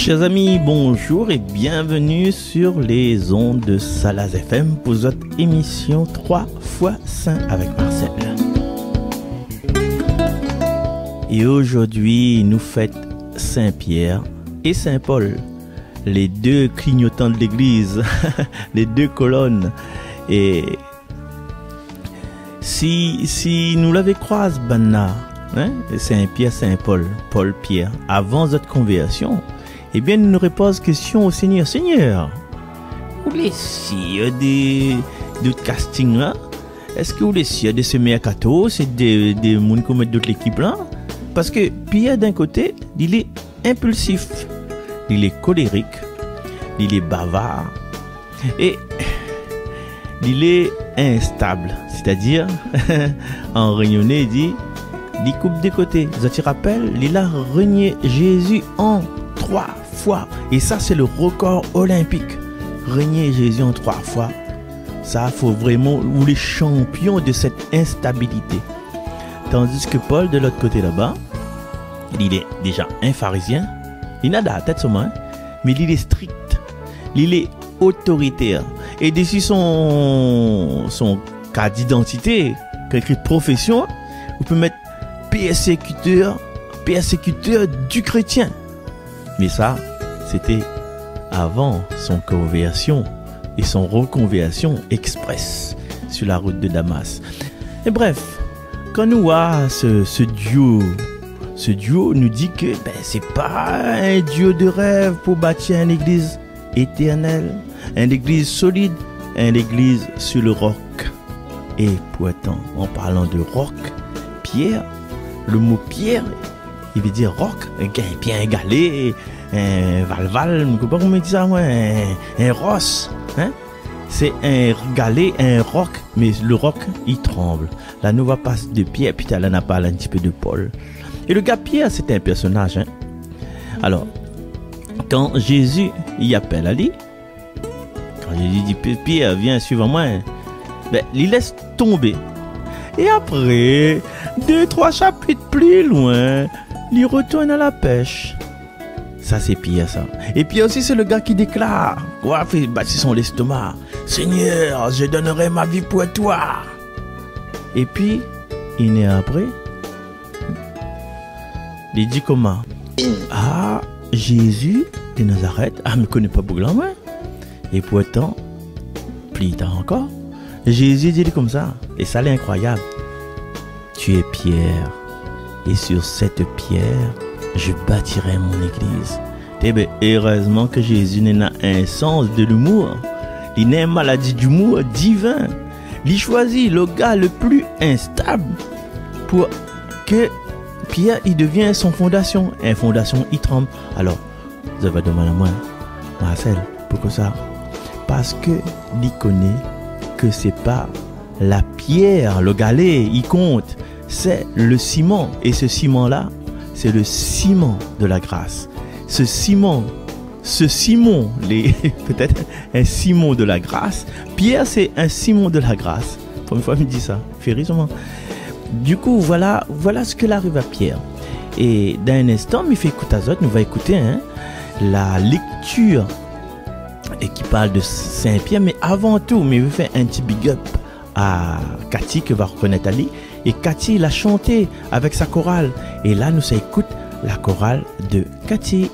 Chers amis, bonjour et bienvenue sur les ondes de Salaz FM pour votre émission 3 fois Saint avec Marcel. Et aujourd'hui, nous fêtons Saint-Pierre et Saint-Paul, les deux clignotants de l'église, les deux colonnes. Et si nous l'avons croisé, hein, Saint-Pierre, Saint-Paul, Paul-Pierre, avant votre conversion, eh bien, nous reposons question au Seigneur. Seigneur, vous laissez des casting là? Est-ce que vous laissez des mercato? C'est des gens qui mettent d'autres l'équipe là? Parce que Pierre, d'un côté, il est impulsif, il est colérique, il est bavard et il est instable. C'est-à-dire, en réunionnais, il coupe des côtés. Vous te rappelez, il a renié Jésus en 3 fois. Et ça, c'est le record olympique. Renier Jésus en 3 fois. Ça, faut vraiment, ou les champions de cette instabilité. Tandis que Paul, de l'autre côté là-bas, il est déjà un pharisien. Il n'a pas la tête sur moi, mais il est strict. Il est autoritaire. Et d'ici son cas d'identité, écrit profession, vous pouvez mettre persécuteur du chrétien. Mais ça, c'était avant son conversion et son reconversion express sur la route de Damas. Et bref, quand nous voyons ce duo nous dit que c'est pas un duo de rêve pour bâtir une église éternelle, une église solide, une église sur le roc. Et pourtant, en parlant de roc, Pierre, le mot Pierre, il veut dire roc, un galet, un valval, je ne sais pas comment dire ça, un ross, hein? C'est un galet, un roc, mais le roc, il tremble. La nous va passer de Pierre, puis là, on a parlé un petit peu de Paul. Et le gars Pierre, c'était un personnage, hein? Alors, quand Jésus y appelle Ali, quand Jésus dit Pierre, viens, suivez-moi, il laisse tomber. Et après, 2-3 chapitres plus loin, il retourne à la pêche. Ça, c'est Pierre, ça. Et puis aussi, c'est le gars qui déclare, fait bâtir son estomac. Seigneur, je donnerai ma vie pour toi. Et puis, il est après, il dit comment? Ah, Jésus de Nazareth, je ne connais pas beaucoup là, ouais. Et pourtant, plus tard encore, Jésus dit comme ça, et ça c'est incroyable. Tu es Pierre, et sur cette pierre, je bâtirai mon église. Eh bien, heureusement que Jésus n'a un sens de l'humour. Il n'a une maladie d'humour divin. Il choisit le gars le plus instable pour que Pierre, il devient son fondation. Et fondation, il tremble. Alors, vous avez demandé à moi, Marcel, pourquoi ça? Parce que il connaît que c'est pas la pierre, le galet, il compte. C'est le ciment. Et ce ciment-là, c'est le ciment de la grâce. Ce Simon, peut-être un Simon de la grâce. Pierre, c'est un Simon de la grâce. Pour une fois, il me dit ça. Fait rire sûrement. Du coup, voilà ce que arrive à Pierre. Et dans un instant, il fait écoute à Zot, nous va écouter la lecture et qui parle de Saint-Pierre. Mais avant tout, il veut faire un petit big up à Cathy, que va reconnaître Ali. Et Cathy l'a chanté avec sa chorale. Et là, nous écoute la chorale de Cathy.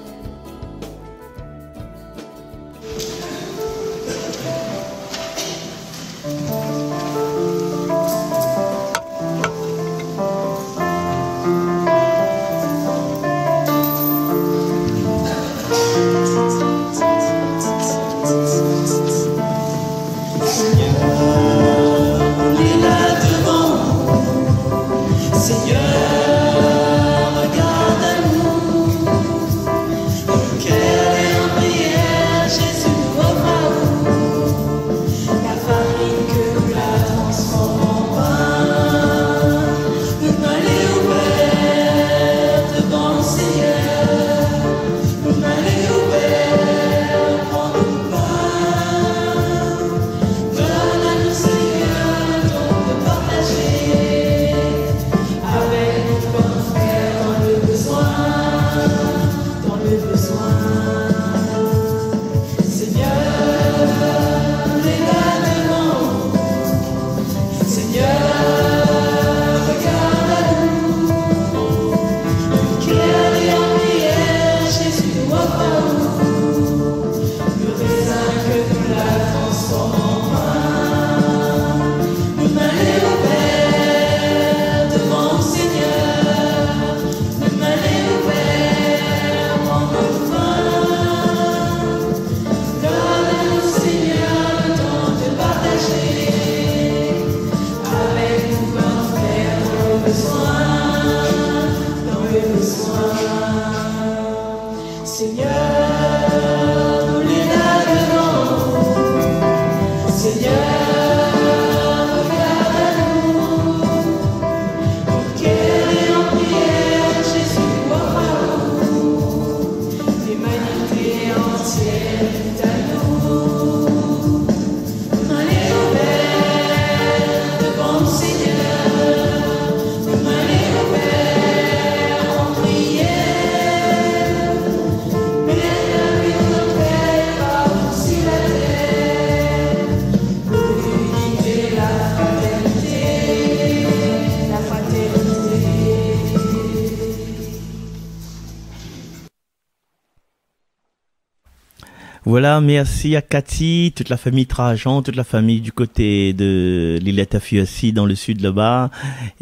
Voilà, merci à Cathy, toute la famille Trajan, toute la famille du côté de l'Illette Fiossi dans le sud là-bas,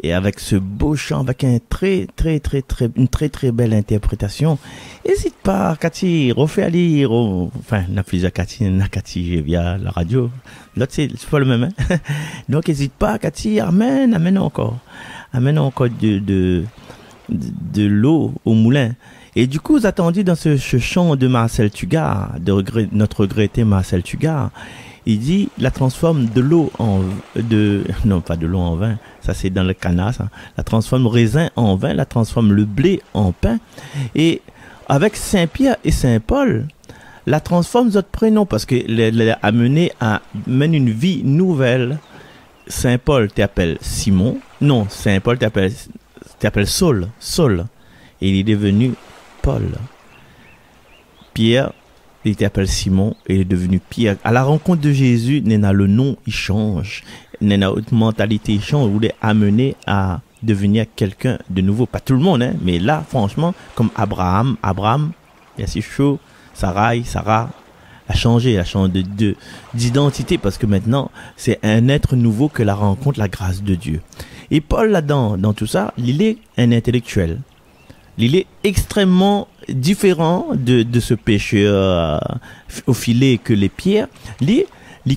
et avec ce beau chant, avec une très belle interprétation. N'hésite pas, Cathy, refais à lire, enfin, n'a plus à Cathy, via la radio. L'autre, c'est pas le même, hein. Donc, n'hésite pas, Cathy, amène encore de l'eau au moulin. Et du coup, vous attendiez dans ce chant de Marcel Tugard, notre regretté Marcel Tugard, il dit, la transforme non pas de l'eau en vin, ça c'est dans le canard, ça. La transforme raisin en vin, la transforme le blé en pain. Et avec Saint-Pierre et Saint-Paul, la transforme votre prénom, parce que l'a amené à mener une vie nouvelle. Saint-Paul t'appelle Simon, non, Saint-Paul t'appelle Saul, et il est devenu Paul. Pierre, il t'appelle Simon et il est devenu Pierre. À la rencontre de Jésus, le nom il change, notre mentalité change. Vous voulez amener à devenir quelqu'un de nouveau. Pas tout le monde, hein, mais là, franchement, comme Abraham, il est chaud. Sarah a changé d'identité parce que maintenant, c'est un être nouveau que la rencontre, la grâce de Dieu. Et Paul, là-dedans, dans tout ça, il est un intellectuel. Il est extrêmement différent de ce pécheur au filet que les pierres. Il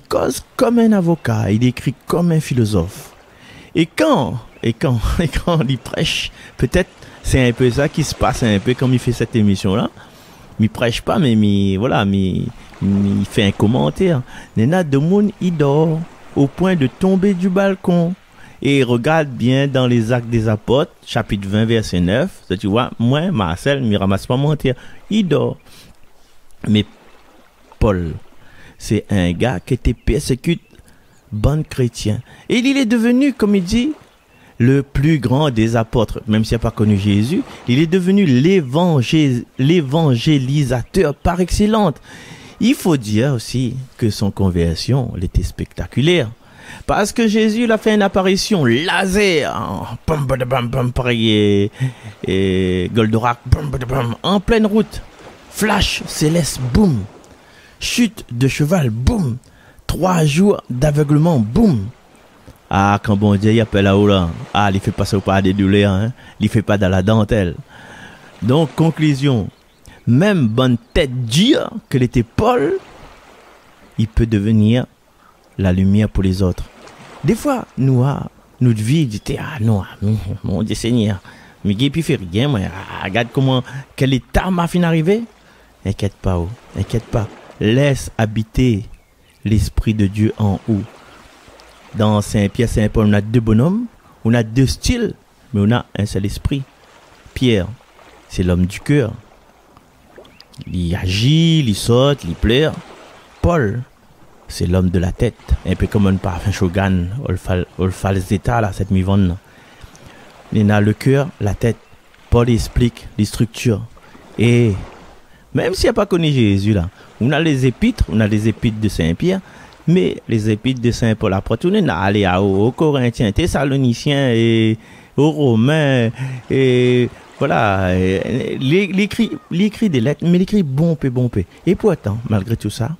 cause comme un avocat, il écrit comme un philosophe. Et quand il prêche, peut-être c'est un peu ça qui se passe un peu comme il fait cette émission-là. Il prêche pas, mais il fait un commentaire. Nena de moun, il dort au point de tomber du balcon. Et regarde bien dans les Actes des Apôtres, chapitre 20, verset 9. Ça, tu vois, moi, Marcel, ne ramasse pas mentir. Il dort. Mais Paul, c'est un gars qui était persécuté, bon chrétien. Et il est devenu, comme il dit, le plus grand des apôtres. Même s'il n'a pas connu Jésus, il est devenu l'évangélisateur par excellence. Il faut dire aussi que son conversion, elle était spectaculaire. Parce que Jésus il a fait une apparition laser, et Goldorak, en pleine route, flash céleste, boum, chute de cheval, boum, 3 jours d'aveuglement, boum. Ah, quand bon Dieu il appelle là-haut là, il fait pas ça par des douleurs, hein, il fait pas dans la dentelle. Donc conclusion, même bonne tête dire que était Paul, il peut devenir la lumière pour les autres. Des fois, notre vie dit, non, mon Dieu Seigneur, mais il ne fait rien, moi. Regarde quel état m'a fait arriver. Inquiète pas. Laisse habiter l'Esprit de Dieu en haut. Dans Saint-Pierre, Saint-Paul, on a 2 bonhommes, on a 2 styles, mais on a un seul esprit. Pierre, c'est l'homme du cœur. Il agit, il saute, il pleure. Paul, c'est l'homme de la tête, un peu comme un parfum Shogun, on fait les états là, cette mivonne. Il a le cœur, la tête. Paul explique les structures. Et même s'il n'y a pas connu Jésus là, on a les épîtres de Saint-Pierre, mais les épîtres de Saint-Paul, après tout, on a allé aux Corinthiens, Thessaloniciens et aux Romains, et voilà, l'écrit des lettres, mais l'écrit bon peu. Et pourtant, malgré tout ça,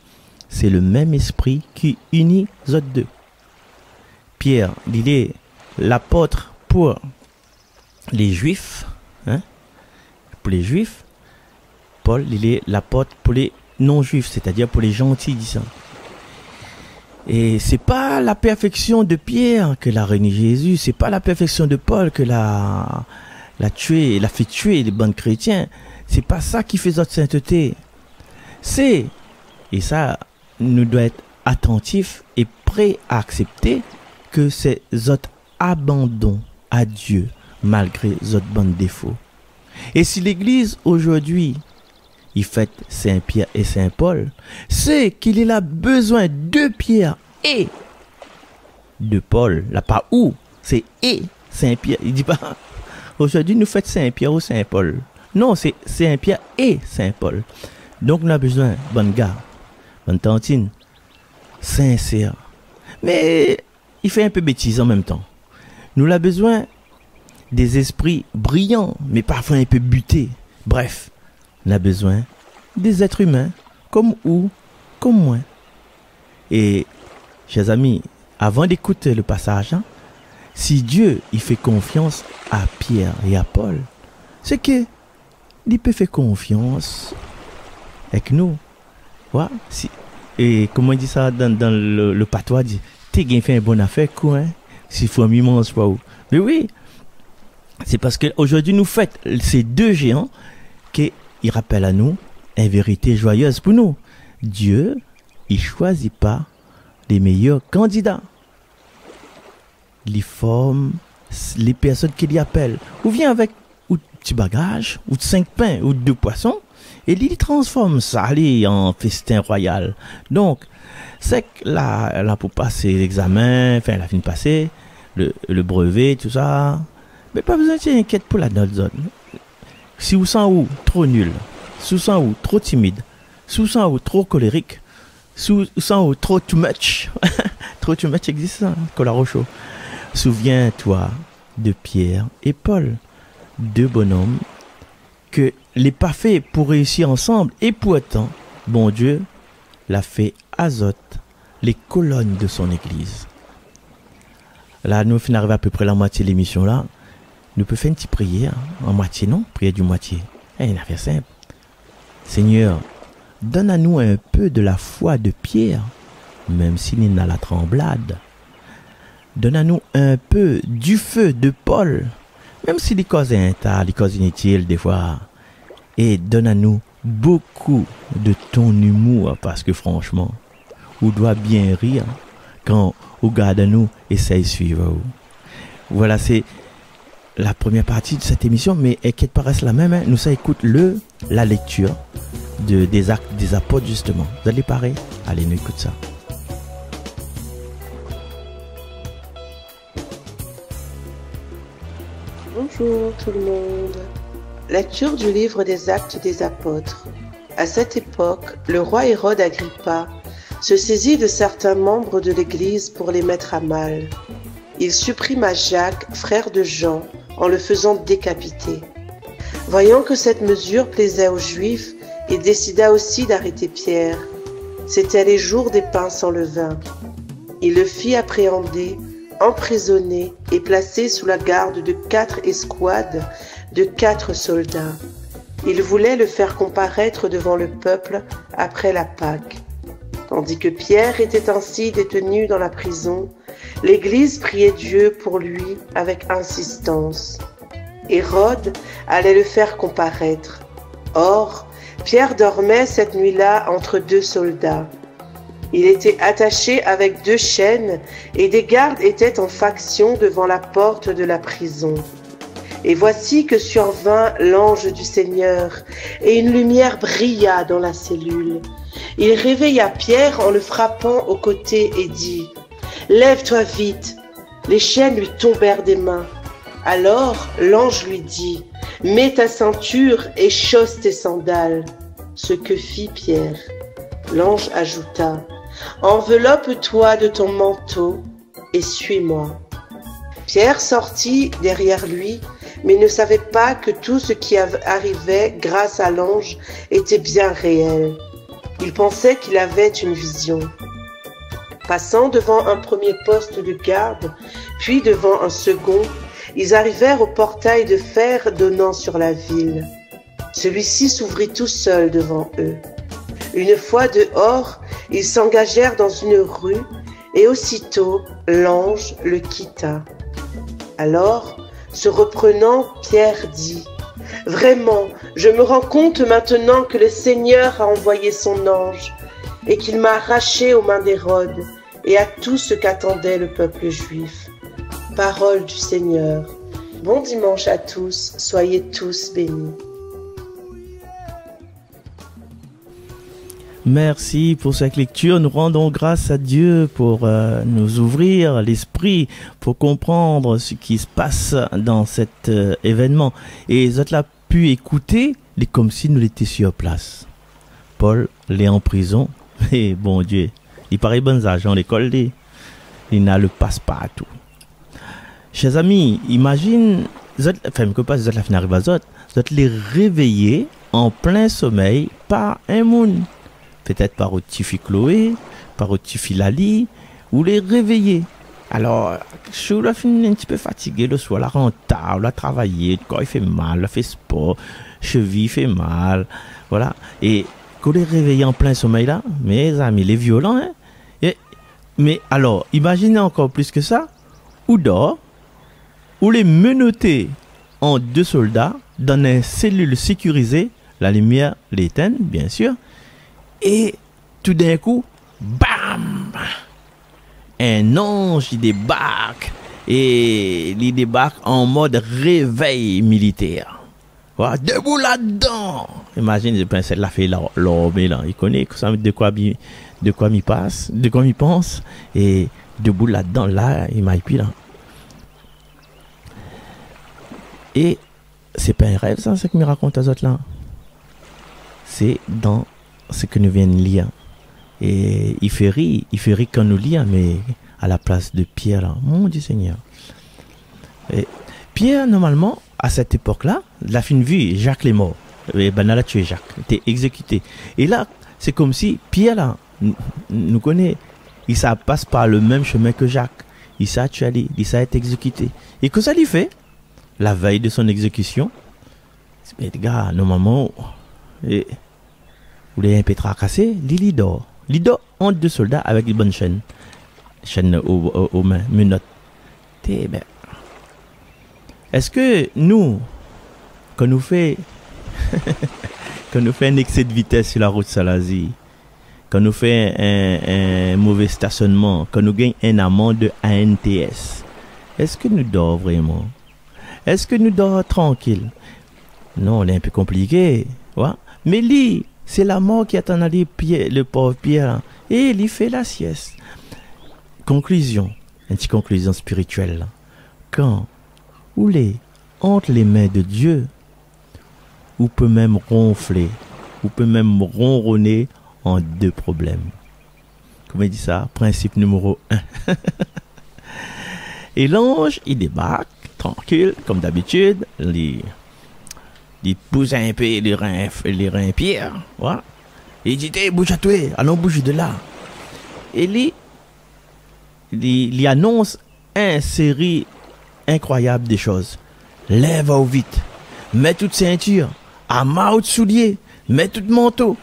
c'est le même esprit qui unit les autres deux. Pierre, il est l'apôtre pour les Juifs, hein? Pour les Juifs. Paul, il est l'apôtre pour les non-Juifs, c'est-à-dire pour les gentils, disant. Et c'est pas la perfection de Pierre que l'a régné Jésus, c'est pas la perfection de Paul que l'a fait tuer les bons chrétiens. C'est pas ça qui fait notre sainteté. Et ça, nous devons être attentifs et prêts à accepter que c'est votre abandon à Dieu malgré votre bon défaut. Et si l'Église aujourd'hui, il fête Saint-Pierre et Saint-Paul, c'est qu'il a besoin de Pierre et de Paul. Là, pas où, c'est et Saint-Pierre. Il dit pas, aujourd'hui nous fêtons Saint-Pierre ou Saint-Paul. Non, c'est Saint-Pierre et Saint-Paul. Donc nous avons besoin, bonne gars, bonne tantine, sincère. Mais il fait un peu bêtise en même temps. Nous avons besoin des esprits brillants, mais parfois un peu butés. Bref, on a besoin des êtres humains, comme vous, comme moi. Et, chers amis, avant d'écouter le passage, hein, si Dieu il fait confiance à Pierre et à Paul, c'est que il peut faire confiance avec nous. Ouais, si, et comment il dit ça dans le patois, dit, t'es bien fait une bonne affaire, quoi, hein, s'il faut un immense pas où. Mais oui, c'est parce qu'aujourd'hui nous fêtons ces deux géants qui rappellent à nous une vérité joyeuse pour nous. Dieu, il choisit pas les meilleurs candidats. Il forme les personnes qu'il y appelle. Ou vient avec ou petit bagage, ou 5 pains, ou 2 poissons, et il transforme ça en festin royal. Donc, c'est que là pour passer l'examen, enfin la fin de passer, le brevet, tout ça. Mais pas besoin de s'inquiéter pour la zone. Si vous sentez trop nul, si vous sentez trop timide, si vous sentez trop colérique, si vous sentez trop too much, trop too much existe ça, Colarocho. Souviens-toi de Pierre et Paul, deux bonhommes que les pas fait pour réussir ensemble, et pourtant, bon Dieu l'a fait azote les colonnes de son église. Là, nous finissons à peu près la moitié de l'émission là. Nous pouvons faire une petite prière, en moitié, non? Prière du moitié. Une affaire simple. Seigneur, donne à nous un peu de la foi de Pierre, même s'il n'est pas la tremblade. Donne à nous un peu du feu de Paul, même si les causes les causes inutiles des fois. Et donne à nous beaucoup de ton humour, parce que franchement, on doit bien rire quand on garde nous essaye de suivre. Voilà, c'est la première partie de cette émission, mais qu'elle paraisse la même, hein, nous ça écoute la lecture des actes des apôtres justement. Vous allez pareil? Allez, nous écoute ça. Bonjour tout le monde. Lecture du livre des actes des apôtres. À cette époque, le roi Hérode Agrippa se saisit de certains membres de l'Église pour les mettre à mal. Il supprima Jacques, frère de Jean, en le faisant décapiter. Voyant que cette mesure plaisait aux Juifs, il décida aussi d'arrêter Pierre. C'étaient les jours des pains sans levain. Il le fit appréhender, emprisonné et placé sous la garde de 4 escouades de 4 soldats. Il voulait le faire comparaître devant le peuple après la Pâque. Tandis que Pierre était ainsi détenu dans la prison, l'Église priait Dieu pour lui avec insistance. Hérode allait le faire comparaître. Or, Pierre dormait cette nuit-là entre 2 soldats. Il était attaché avec 2 chaînes et des gardes étaient en faction devant la porte de la prison. Et voici que survint l'ange du Seigneur, et une lumière brilla dans la cellule. Il réveilla Pierre en le frappant au côté et dit « Lève-toi vite !» Les chaînes lui tombèrent des mains. Alors l'ange lui dit « Mets ta ceinture et chausse tes sandales. » Ce que fit Pierre. L'ange ajouta « Enveloppe-toi de ton manteau et suis-moi. » Pierre sortit derrière lui, mais ne savait pas que tout ce qui arrivait grâce à l'ange était bien réel. Il pensait qu'il avait une vision. Passant devant un premier poste de garde, puis devant un second, ils arrivèrent au portail de fer donnant sur la ville. Celui-ci s'ouvrit tout seul devant eux. Une fois dehors, ils s'engagèrent dans une rue, et aussitôt l'ange le quitta. Alors, se reprenant, Pierre dit « Vraiment, je me rends compte maintenant que le Seigneur a envoyé son ange et qu'il m'a arraché aux mains d'Hérode et à tout ce qu'attendait le peuple juif. Parole du Seigneur. Bon dimanche à tous, soyez tous bénis. Merci pour cette lecture. Nous rendons grâce à Dieu pour nous ouvrir l'esprit, pour comprendre ce qui se passe dans cet événement. Et vous avez pu écouter comme si nous l'étions sur place. Paul est en prison. Et bon Dieu, il paraît bon agent l'école, il n'a le passe-partout. Chers amis, imagine, vous êtes les réveiller en plein sommeil par un monde. Peut-être par Otifi Chloé, par Otifi Lali, ou les réveiller. Alors, je suis un petit peu fatigué le soir, la rentre tard, la travailler, le corps il fait mal, la fait sport, cheville fait mal, voilà. Et qu'on les réveille en plein sommeil là, mes amis, les violents, hein. Mais alors, imaginez encore plus que ça, ou dehors, ou les menotter en 2 soldats dans une cellule sécurisée, la lumière l'éteint, bien sûr. Et tout d'un coup, bam! Un ange il débarque et il débarque en mode réveil militaire. Voilà, debout là-dedans. Imagine, je pense la fait l'armée là. Il connaît de quoi il passe, de quoi il pense. Et debout là-dedans, là, il m'a épuisé là. Et c'est pas un rêve ça, ce que me raconte aux autres là. C'est dans ce que nous venons de lire. Et il fait rire quand nous lisons, mais à la place de Pierre, là, mon Dieu Seigneur. Et Pierre, normalement, à cette époque-là, la fin de vie, Jacques est mort. Et ben là, tu es Jacques, tu es exécuté. Et là, c'est comme si Pierre, là, nous connaît, il ça passe par le même chemin que Jacques. Il s'est tué, il s'est été exécuté. Et que ça lui fait, la veille de son exécution, mais les gars, normalement, et vous l'avez un peu tracassé, il dort entre 2 soldats avec une bonne chaîne aux mains, menottes. Ben, est-ce que nous, quand nous fait un excès de vitesse sur la route Salazie, quand nous fait un mauvais stationnement, quand nous gagnons un amende de ANTS, est-ce que nous dormons vraiment? Est-ce que nous dormons tranquille? Non, c'est un peu compliqué. Ouais. Mais lui, c'est la mort qui attend le pauvre Pierre. Et il fait la sieste. Conclusion, une petite conclusion spirituelle. Quand vous êtes entre les mains de Dieu, vous pouvez même ronfler, vous pouvez même ronronner en 2 problèmes. Comment il dit ça? Principe numéro 1. Et l'ange, il débarque, tranquille, comme d'habitude, il pousse un peu les reins Pierre, voilà. Et il dit, bouge à toi, allons bouger de là. Et il annonce une série incroyable de choses. Lève au vite, mets toute ceinture, amarre de souliers, mets tout manteau.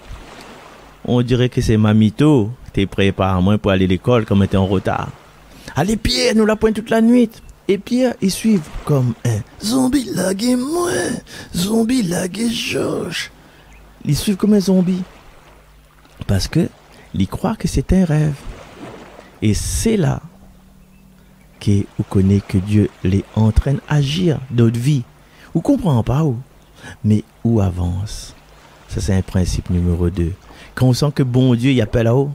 On dirait que c'est Mamito, t'es préparé à moins pour aller à l'école comme t'es en retard. Allez Pierre, nous la pointe toute la nuit. Et Pierre, ils suivent comme un zombie lagué moi, zombie lagué Georges. Ils suivent comme un zombie. Parce que, ils croient que c'est un rêve. Et c'est là que vous connaissez que Dieu les entraîne à agir dans notre vie. Vous ne comprenez pas où, mais où avance. Ça, c'est un principe numéro 2. Quand on sent que bon Dieu, il appelle là-haut,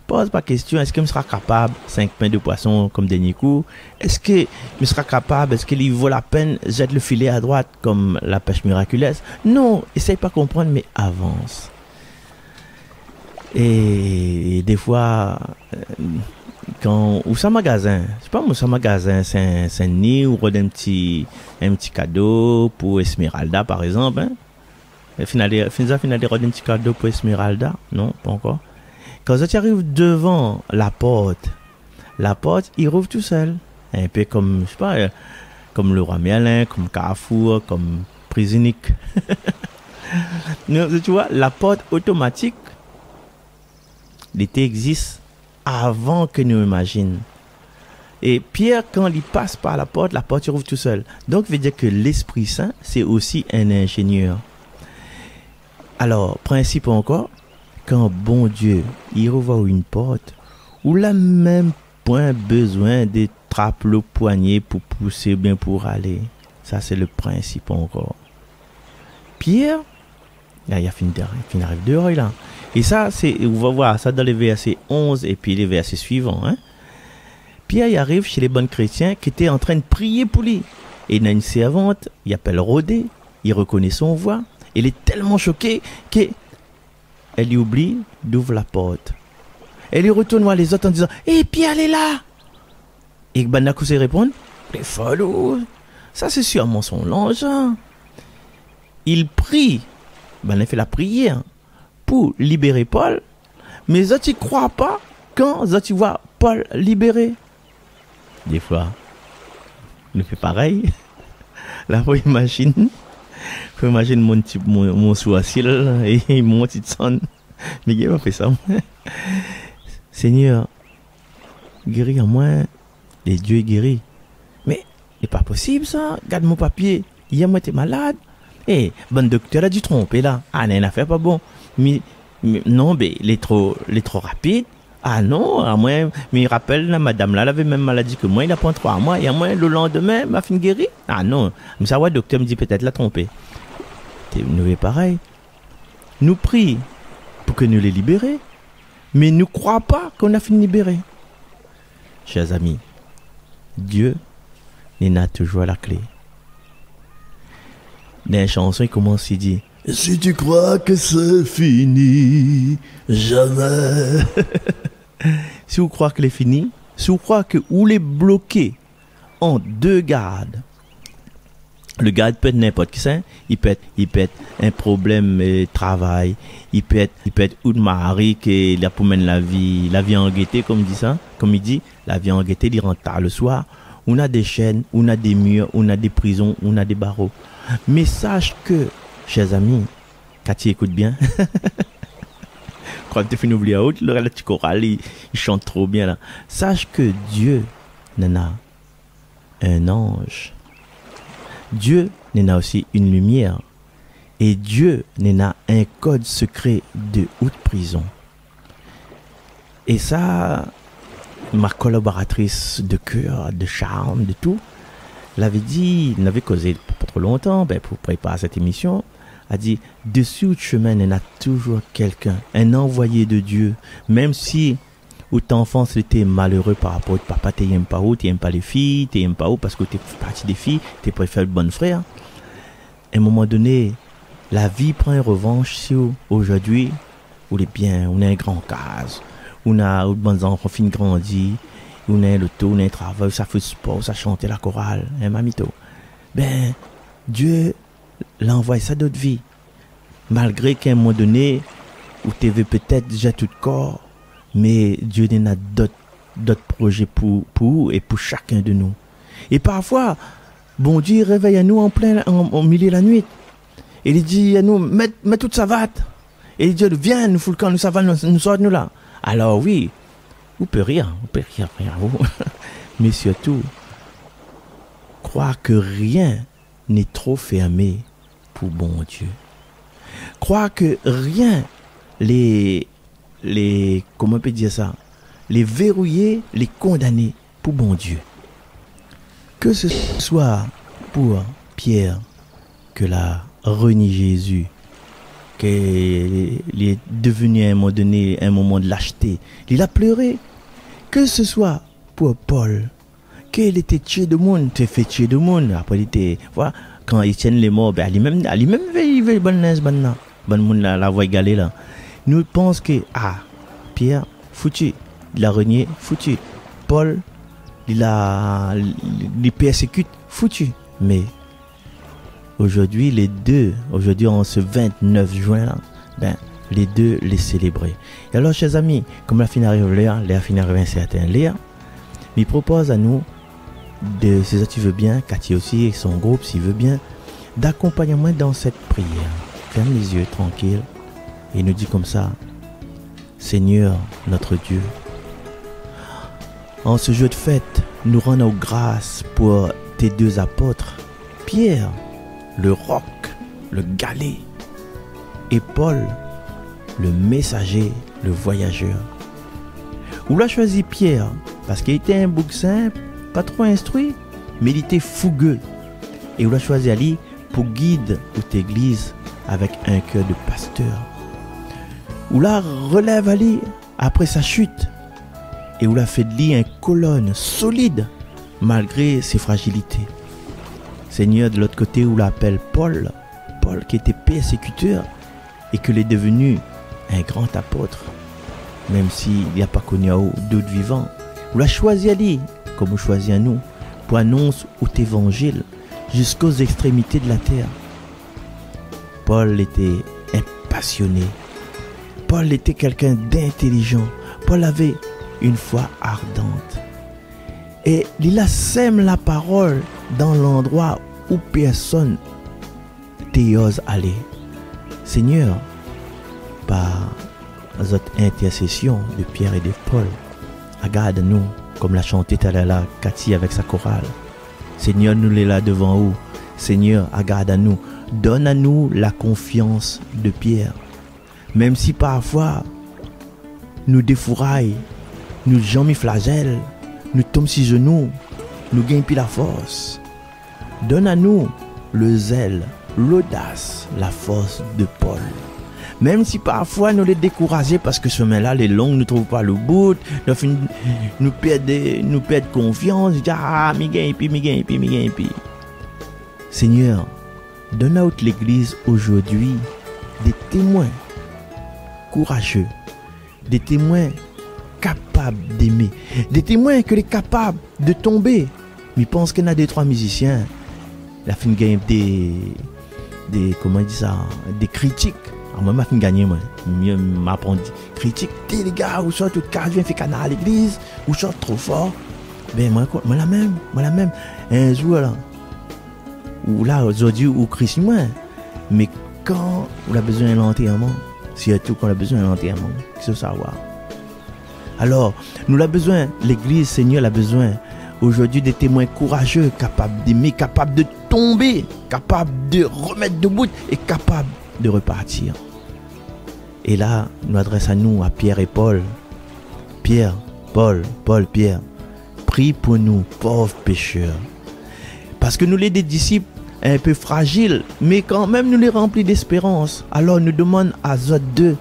pose pas question, est-ce qu'il me sera capable 5 pains de poisson comme dernier coup? Est-ce qu'il me sera capable, est-ce qu'il vaut la peine jette le filet à droite comme la pêche miraculeuse? Non, essaye pas de comprendre, mais avance. Et des fois, quand ou ça magasin, je sais pas moi ça magasin, c'est un nid ou un petit cadeau pour Esmeralda par exemple, hein? Finalement un petit cadeau pour Esmeralda, non, pas encore. Quand tu arrives devant la porte, il rouvre tout seul. Un peu comme, je sais pas, comme le Roi Merlin, comme Carrefour, comme Prisonique. Tu vois, la porte automatique, l'été existe avant que nous imaginions. Et Pierre, quand il passe par la porte il rouvre tout seul. Donc, ça veut dire que l'Esprit Saint, c'est aussi un ingénieur. Alors, principe encore, quand bon Dieu, il rouvre une porte, ou la même point besoin de trapper le poignet pour pousser bien pour aller. Ça, c'est le principe encore. Pierre, là, il a fini arrive dehors, là. Et ça, on va voir ça dans les versets 11 et puis les versets suivants. Hein? Pierre, il arrive chez les bons chrétiens qui étaient en train de prier pour lui. Et il y a une servante, il appelle Rodée, il reconnaît son voix. Il est tellement choqué qu'elle lui oublie d'ouvrir la porte. Elle lui retourne voir les autres en disant « Eh, Pierre, elle est là !» Et Banakousé répond « Les follow, ça c'est sûrement son linge. » Il prie, il fait la prière pour libérer Paul, mais les autres ne croient pas quand les autres voient Paul libéré. Des fois, on fait pareil. Là, faut imaginer mon sourcil et mon petit son. Mais il va faire ça. Seigneur, guéris en moi. Et Dieu est guéri. Mais, c'est pas possible ça. Regarde mon papier. Hier, moi, t'es malade. Eh, bon docteur a dû tromper là. Ah, n'a une affaire pas bon. Mais non, mais il est trop rapide. Ah non, à moi, mais il rappelle, la madame là, elle avait même maladie que moi, il a pris 3 mois, et à moi, le lendemain, ma fille guérie. Ah non, mais ça va, le docteur me dit peut-être la tromper. Nous est pareil. Nous prie pour que nous les libérer, mais nous ne croyons pas qu'on a fini libérer. Chers amis, Dieu n'a toujours la clé. Dans la chanson, il commence, il dit, si tu crois que c'est fini, jamais. Si vous croyez que c'est fini, si vous croyez que vous les bloquez en 2 gardes, le garde peut être n'importe qui, il peut être un problème de travail, il peut être une mari qui a pour mener la vie en gaieté, comme il dit, la vie en gaieté, il rentre tard le soir. On a des chaînes, on a des murs, on a des prisons, on a des barreaux. Mais sache que, chers amis, quand tu écoutes bien, quand tu finis d'oublier l'autre, le petit choral, il chante trop bien là. Sache que Dieu n'en a un ange. Dieu n'en a aussi une lumière. Et Dieu n'en a un code secret de haute prison. Et ça, ma collaboratrice de cœur, de charme, de tout, l'avait dit, il n'avait causé pas trop longtemps, pour préparer cette émission, a dit, dessus le chemin, il y en a toujours quelqu'un, un envoyé de Dieu, même si ou ton enfance était malheureux par rapport à papa, tu n'aimes pas où, tu n'aimes pas les filles, tu n'aimes pas où parce que tu es partie des filles, tu préfères le bon frère. À un moment donné, la vie prend une revanche sur aujourd'hui, où les biens, on a un grand case, on a de bons enfants, fin grandi, on a le taux, on a un travail, ça fait sport, ça chante la chorale, un mamito. Ben, Dieu l'envoie ça d'autres vies. Malgré qu'à un moment donné, où tu veux peut-être déjà tout corps, mais Dieu en a d'autres projets pour et pour chacun de nous. Et parfois, bon Dieu réveille à nous en milieu de la nuit. Et il dit à nous, mets toute sa vatte. Et il dit, viens, nous fout le camp, nous ça va, nous sortons nous là. Alors oui, vous peut rire, mais surtout, croire que rien n'est trop fermé pour bon Dieu. Croire que rien, comment on peut dire ça, les verrouiller, les condamner pour bon Dieu. Que ce soit pour Pierre, que l'a renié Jésus, qu'il est devenu à un moment donné, un moment de lâcheté, il a pleuré. Que ce soit pour Paul, qu'il était tué de monde, tu fait tuer de monde, après il était, voilà, quand Étienne les morts, ben, il veut bon monde la voie égalée là. Nous pensons que, Pierre, foutu, il a renié, foutu. Paul, il persécute, foutu. Mais, aujourd'hui, aujourd'hui, en ce 29 juin là, ben, les deux les célébrer. Et alors, chers amis, comme la fin arrive l'air fin arrive un certain l'air, il propose à nous, si tu veux bien, Cathy aussi et son groupe, s'il veut bien, d'accompagnement dans cette prière. Ferme les yeux tranquille et nous dit comme ça, Seigneur notre Dieu, en ce jour de fête, nous rendons grâce pour tes 2 apôtres, Pierre, le roc, le galet, et Paul, le messager, le voyageur. Ou l'a choisi Pierre, parce qu'il était un bouc simple, pas trop instruit, mais il était fougueux. Et ou l'a choisi Ali pour guide toute église avec un cœur de pasteur. Ou l'a relève Ali après sa chute. Et ou l'a fait de lui une colonne solide malgré ses fragilités. Seigneur, de l'autre côté, où l'appelle Paul qui était persécuteur et qu'il est devenu un grand apôtre, même s'il n'a pas connu d'autres vivants. Où l'a choisi à lui, comme vous choisit à nous, pour annoncer l'évangile jusqu'aux extrémités de la terre. Paul était un passionné. Paul était quelqu'un d'intelligent. Paul avait une foi ardente. Et il a sème la parole dans l'endroit où personne n'ose aller. Seigneur, par votre intercession de Pierre et de Paul, regarde-nous, comme l'a chanté tout à l'heure Cathy avec sa chorale. Seigneur, nous les là devant vous. Seigneur, regarde à nous. Donne à nous la confiance de Pierre. Même si parfois nous défouraillons, nous jamais flagelle, nous tombons sur genoux, nous gagnons plus la force. Donne à nous le zèle, l'audace, la force de Paul. Même si parfois nous les décourageons parce que ce chemin-là, les longs, nous ne trouvons pas le bout, nous perdons confiance, nous disons, ah, mi gagne pi. Seigneur, donne à toute l'église aujourd'hui des témoins courageux, des témoins capables d'aimer, des témoins que les capables de tomber. Mais je pense qu'il y a 2-3 musiciens, la fin gagne comment dire ça, des critiques. Alors moi, je vais gagner, je m'apprendre critique. Les gars, ou soit tout cas, viens faire canard à l'église, ou soit trop fort. Ben moi la même. Un jour là, ou là aujourd'hui ou Christ moi, mais quand on a besoin d'un enterrement, surtout quand on a besoin d'un enterrement, il faut savoir. Alors, nous avons besoin, l'église, Seigneur, a besoin aujourd'hui des témoins courageux, capables d'aimer, capables de tomber, capables de remettre debout et capables de repartir. Et là, nous adressons à nous, à Pierre et Paul. Pierre, Paul, Pierre, prie pour nous, pauvres pécheurs. Parce que nous les des disciples un peu fragiles, mais quand même nous les remplis d'espérance. Alors nous demandons à Zot 2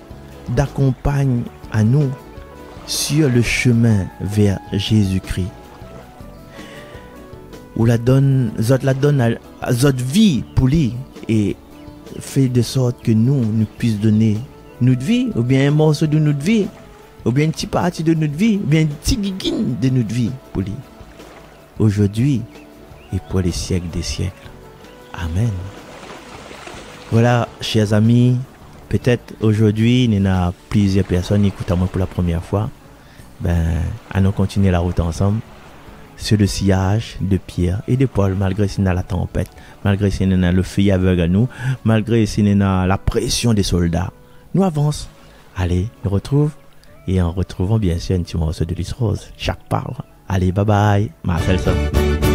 d'accompagner à nous sur le chemin vers Jésus-Christ. Ou Zot la donne à Zot vie pour lui et fait de sorte que nous puissions donner notre vie, ou bien un morceau de notre vie, ou bien une petite partie de notre vie, ou bien une petite guiguine de notre vie pour lui. Aujourd'hui et pour les siècles des siècles. Amen. Voilà, chers amis, peut-être aujourd'hui, il y a plusieurs personnes qui écoutent à moi pour la première fois. Allons continuer la route ensemble sur le sillage de Pierre et de Paul, malgré si nous avons la tempête, malgré si nous avons le feu aveugle à nous, malgré si nous avons la pression des soldats. Nous avançons. Allez, nous retrouvons et en retrouvant bien sûr un petit morceau de Lys Rose. Chaque parle. Allez, bye bye. Marcel Son.